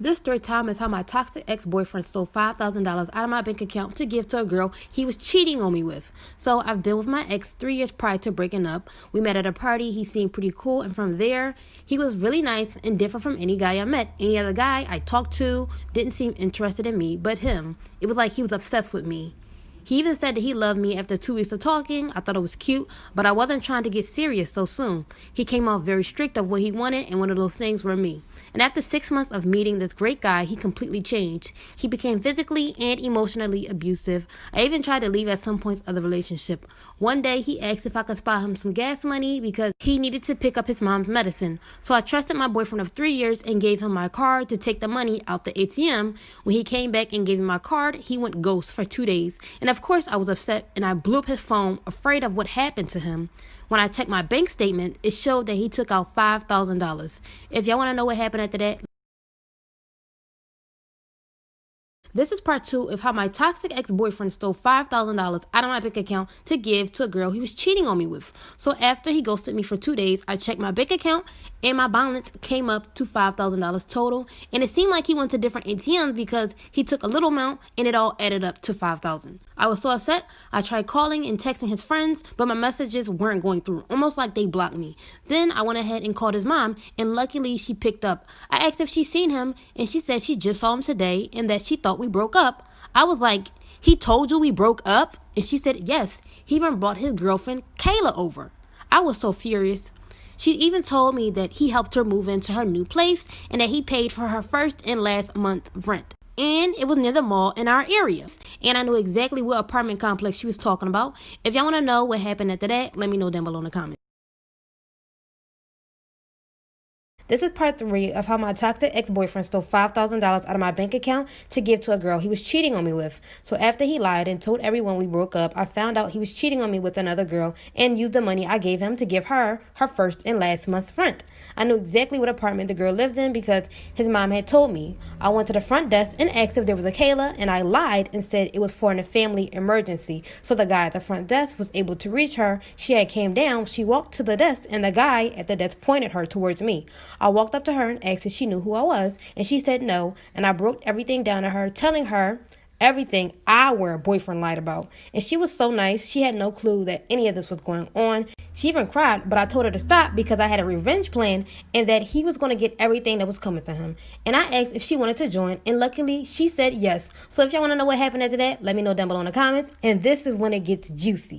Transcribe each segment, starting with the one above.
This story time is how my toxic ex-boyfriend stole $5,000 out of my bank account to give to a girl he was cheating on me with. So I've been with my ex 3 years prior to breaking up. We met at a party. He seemed pretty cool, and from there, he was really nice and different from any guy I met. Any other guy I talked to didn't seem interested in me, but him. It was like he was obsessed with me. He even said that he loved me after 2 weeks of talking. I thought it was cute, but I wasn't trying to get serious so soon. He came off very strict of what he wanted, and one of those things were me. And after 6 months of meeting this great guy, he completely changed. He became physically and emotionally abusive. I even tried to leave at some points of the relationship. One day, he asked if I could spare him some gas money because he needed to pick up his mom's medicine. So I trusted my boyfriend of 3 years and gave him my card to take the money out the ATM. When he came back and gave me my card, he went ghost for 2 days. And of course, I was upset and I blew up his phone, afraid of what happened to him. When I checked my bank statement, it showed that he took out $5,000. If y'all want to know what happened after that, this is part 2 of how my toxic ex-boyfriend stole $5,000 out of my bank account to give to a girl he was cheating on me with. So after he ghosted me for 2 days, I checked my bank account and my balance came up to $5,000 total. And it seemed like he went to different ATMs because he took a little amount and it all added up to $5,000. I was so upset, I tried calling and texting his friends, but my messages weren't going through, almost like they blocked me. Then I went ahead and called his mom, and luckily she picked up. I asked if she'd seen him, and she said she just saw him today and that she thought we broke up. I was like, he told you we broke up? And she said yes, he even brought his girlfriend Kayla over. I was so furious. She even told me that he helped her move into her new place and that he paid for her first and last month rent. And it was near the mall in our area. And I knew exactly what apartment complex she was talking about. If y'all want to know what happened after that, let me know down below in the comments. This is part 3 of how my toxic ex-boyfriend stole $5,000 out of my bank account to give to a girl he was cheating on me with. So after he lied and told everyone we broke up, I found out he was cheating on me with another girl and used the money I gave him to give her her first and last month rent. I knew exactly what apartment the girl lived in because his mom had told me. I went to the front desk and asked if there was a Kayla, and I lied and said it was for a family emergency. So the guy at the front desk was able to reach her. She had came down, she walked to the desk, and the guy at the desk pointed her towards me. I walked up to her and asked if she knew who I was, and she said no, and I broke everything down to her, telling her everything our boyfriend lied about. And she was so nice, she had no clue that any of this was going on. She even cried, but I told her to stop because I had a revenge plan and that he was going to get everything that was coming to him. And I asked if she wanted to join, and luckily she said yes. So if y'all want to know what happened after that, let me know down below in the comments, and this is when it gets juicy.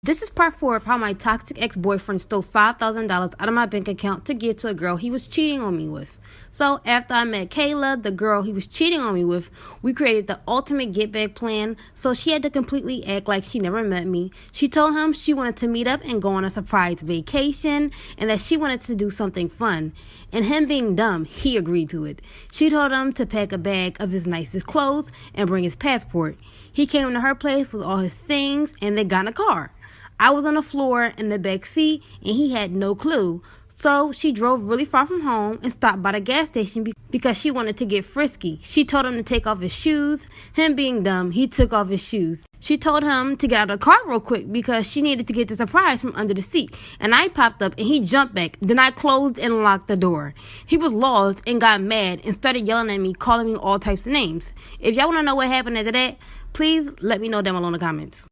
This is part 4 of how my toxic ex-boyfriend stole $5,000 out of my bank account to give to a girl he was cheating on me with. So after I met Kayla, the girl he was cheating on me with, we created the ultimate get-back plan, so she had to completely act like she never met me. She told him she wanted to meet up and go on a surprise vacation, and that she wanted to do something fun. And him being dumb, he agreed to it. She told him to pack a bag of his nicest clothes and bring his passport. He came to her place with all his things, and they got in a car. I was on the floor in the back seat, and he had no clue. So she drove really far from home and stopped by the gas station because she wanted to get frisky. She told him to take off his shoes. Him being dumb, he took off his shoes. She told him to get out of the car real quick because she needed to get the surprise from under the seat. And I popped up and he jumped back. Then I closed and locked the door. He was lost and got mad and started yelling at me, calling me all types of names. If y'all want to know what happened after that, please let me know down below in the comments.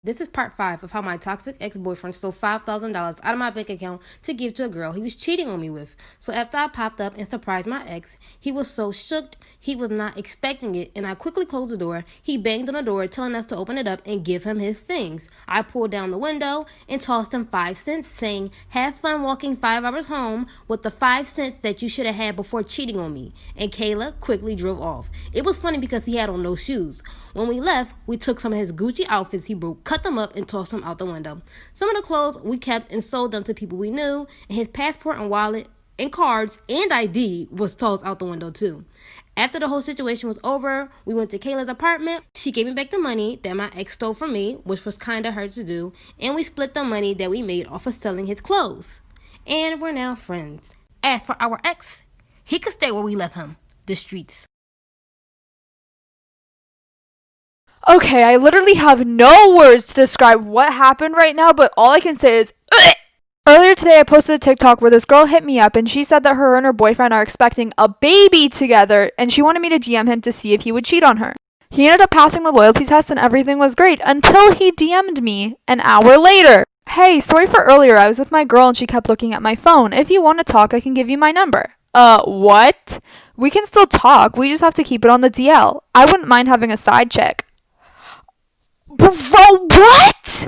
This is part 5 of how my toxic ex-boyfriend stole $5,000 out of my bank account to give to a girl he was cheating on me with. So after I popped up and surprised my ex, he was so shook, he was not expecting it, and I quickly closed the door. He banged on the door, telling us to open it up and give him his things. I pulled down the window and tossed him 5 cents, saying, "Have fun walking 5 hours home with the 5 cents that you should have had before cheating on me." And Kayla quickly drove off. It was funny because he had on no shoes. When we left, we took some of his Gucci outfits he broke, cut them up, and tossed them out the window. Some of the clothes we kept and sold them to people we knew, and his passport and wallet and cards and ID was tossed out the window too. After the whole situation was over, we went to Kayla's apartment. She gave me back the money that my ex stole from me, which was kind of her to do, and we split the money that we made off of selling his clothes. And we're now friends. As for our ex, he could stay where we left him, the streets. Okay, I literally have no words to describe what happened right now, but all I can say is, Earlier today, I posted a TikTok where this girl hit me up and she said that her and her boyfriend are expecting a baby together and she wanted me to DM him to see if he would cheat on her. He ended up passing the loyalty test and everything was great until he DM'd me an hour later. Hey, sorry for earlier. I was with my girl and she kept looking at my phone. If you want to talk, I can give you my number. What? We can still talk. We just have to keep it on the DL. I wouldn't mind having a side chick. Bro, what?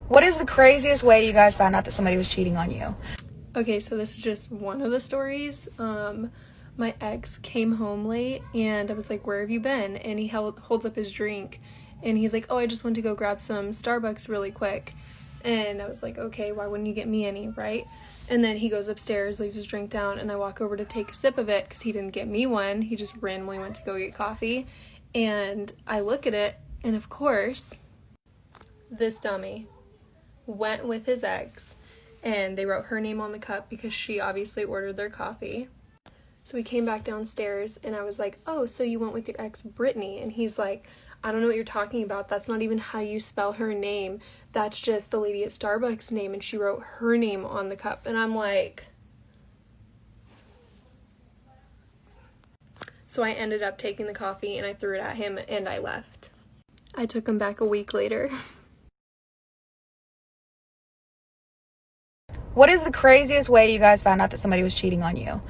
What is the craziest way you guys found out that somebody was cheating on you? Okay, so this is just one of the stories. My ex came home late and I was like, where have you been? And he holds up his drink and he's like, oh, I just went to go grab some Starbucks really quick. And I was like, okay, why wouldn't you get me any, right? And then he goes upstairs, leaves his drink down, and I walk over to take a sip of it because he didn't get me one. He just randomly went to go get coffee. And I look at it, and of course, this dummy went with his ex, and they wrote her name on the cup because she obviously ordered their coffee. So we came back downstairs, and I was like, oh, so you went with your ex, Brittany? And he's like, I don't know what you're talking about. That's not even how you spell her name. That's just the lady at Starbucks' name, and she wrote her name on the cup. And I'm like... So I ended up taking the coffee, and I threw it at him, and I left. I took him back a week later. What is the craziest way you guys found out that somebody was cheating on you?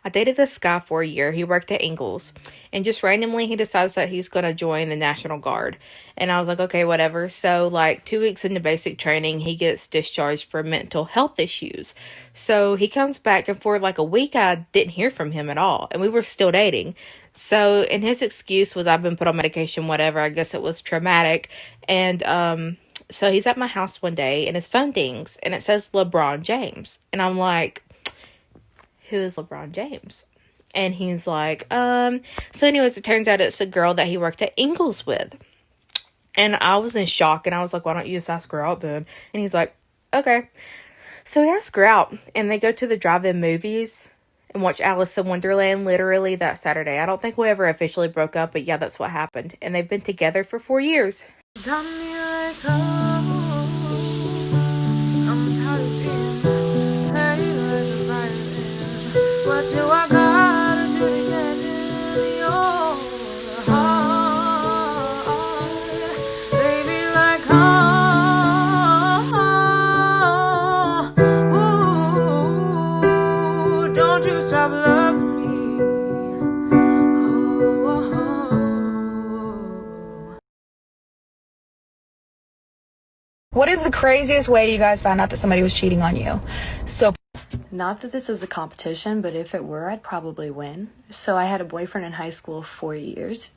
I dated this guy for a year. He worked at Ingalls. And just randomly, he decides that he's going to join the National Guard. And I was like, okay, whatever. So, 2 weeks into basic training, he gets discharged for mental health issues. So, he comes back, and for a week, I didn't hear from him at all. And we were still dating. So, and his excuse was, I've been put on medication, whatever. I guess it was traumatic. And, so he's at my house one day, and his phone dings, and it says LeBron James. And I'm like, who is LeBron James? And he's like, so anyways, it turns out it's a girl that he worked at Ingalls with. And I was in shock, and I was like, why don't you just ask her out then? And he's like, okay. So he asked her out, and they go to the drive-in movies and watch Alice in Wonderland literally that Saturday. I don't think we ever officially broke up, but yeah, that's what happened. And they've been together for 4 years. What do I gotta do to get in your heart? Baby, ooh, don't you stop loving me. What is the craziest way you guys found out that somebody was cheating on you? So, not that this is a competition, but if it were, I'd probably win. So I had a boyfriend in high school 4 years,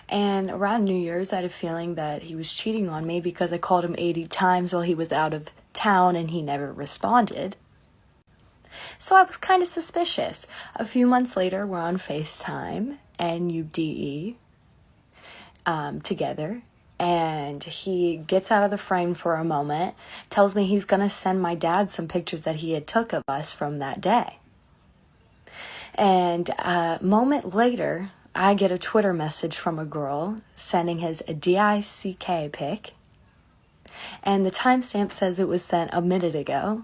and around New Year's I had a feeling that he was cheating on me because I called him 80 times while he was out of town and he never responded. So I was kind of suspicious. A few months later, we're on FaceTime and UDE together. And he gets out of the frame for a moment, tells me he's going to send my dad some pictures that he had took of us from that day. And a moment later, I get a Twitter message from a girl sending his DICK pic. And the timestamp says it was sent a minute ago.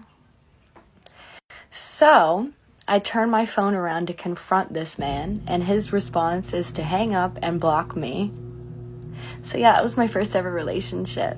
So I turn my phone around to confront this man, and his response is to hang up and block me. So yeah, that was my first ever relationship.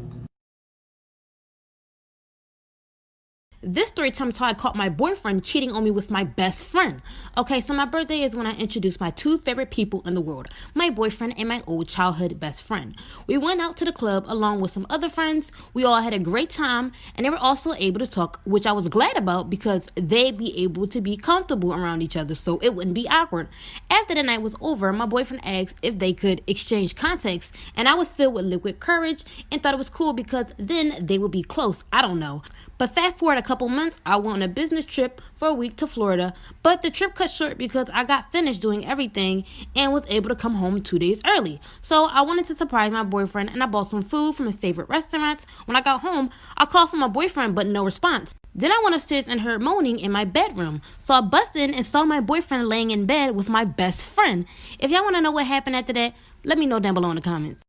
This story time is how I caught my boyfriend cheating on me with my best friend. Okay, so my birthday is when I introduced my two favorite people in the world, my boyfriend and my old childhood best friend. We went out to the club along with some other friends. We all had a great time, and they were also able to talk, which I was glad about because they'd be able to be comfortable around each other so it wouldn't be awkward. After the night was over, my boyfriend asked if they could exchange contacts, and I was filled with liquid courage and thought it was cool because then they would be close. I don't know. But fast forward a couple months, I went on a business trip for a week to Florida, but the trip cut short because I got finished doing everything and was able to come home 2 days early. So I wanted to surprise my boyfriend, and I bought some food from his favorite restaurants. When I got home, I called for my boyfriend, but no response. Then I went upstairs and heard moaning in my bedroom. So I busted in and saw my boyfriend laying in bed with my best friend. If y'all want to know what happened after that, let me know down below in the comments.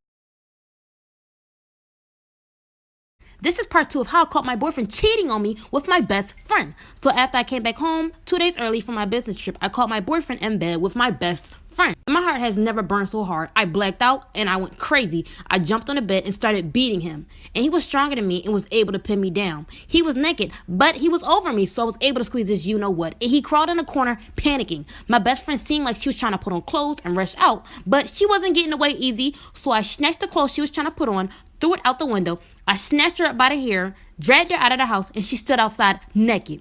This is part 2 of how I caught my boyfriend cheating on me with my best friend. So after I came back home 2 days early from my business trip, I caught my boyfriend in bed with my best friend. My heart has never burned so hard. I blacked out and I went crazy. I jumped on the bed and started beating him. And he was stronger than me and was able to pin me down. He was naked, but he was over me, so I was able to squeeze his you-know-what. And he crawled in the corner, panicking. My best friend seemed like she was trying to put on clothes and rush out, but she wasn't getting away easy, so I snatched the clothes she was trying to put on, threw it out the window. I snatched her up by the hair, dragged her out of the house, and she stood outside naked.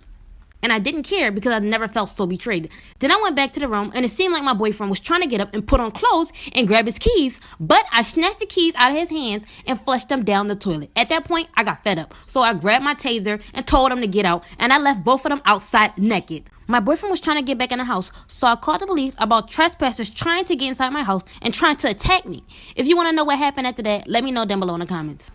And I didn't care because I never felt so betrayed. Then I went back to the room and it seemed like my boyfriend was trying to get up and put on clothes and grab his keys, but I snatched the keys out of his hands and flushed them down the toilet. At that point, I got fed up. So I grabbed my taser and told him to get out, and I left both of them outside naked. My boyfriend was trying to get back in the house, so I called the police about trespassers trying to get inside my house and trying to attack me. If you want to know what happened after that, let me know down below in the comments.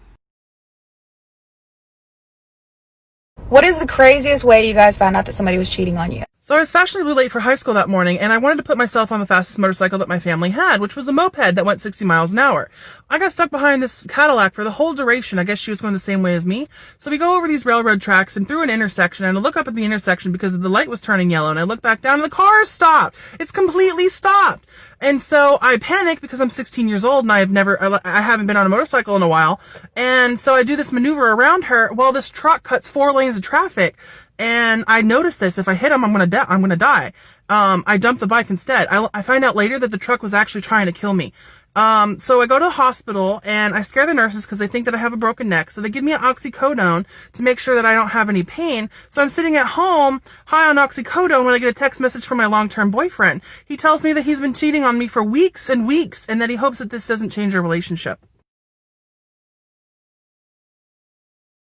What is the craziest way you guys found out that somebody was cheating on you? So I was fashionably late for high school that morning, and I wanted to put myself on the fastest motorcycle that my family had, which was a moped that went 60 miles an hour. I got stuck behind this Cadillac for the whole duration. I guess she was going the same way as me. So we go over these railroad tracks and through an intersection, and I look up at the intersection because the light was turning yellow, and I look back down and the car is stopped. It's completely stopped. And so I panic because I'm 16 years old and I haven't been on a motorcycle in a while. And so I do this maneuver around her. Well, this truck cuts 4 lanes of traffic. And I noticed this. If I hit him, I'm gonna die. I dumped the bike instead. I find out later that the truck was actually trying to kill me. So I go to the hospital and I scare the nurses because they think that I have a broken neck. So they give me an oxycodone to make sure that I don't have any pain. So I'm sitting at home high on oxycodone when I get a text message from my long-term boyfriend. He tells me that he's been cheating on me for weeks and weeks and that he hopes that this doesn't change our relationship.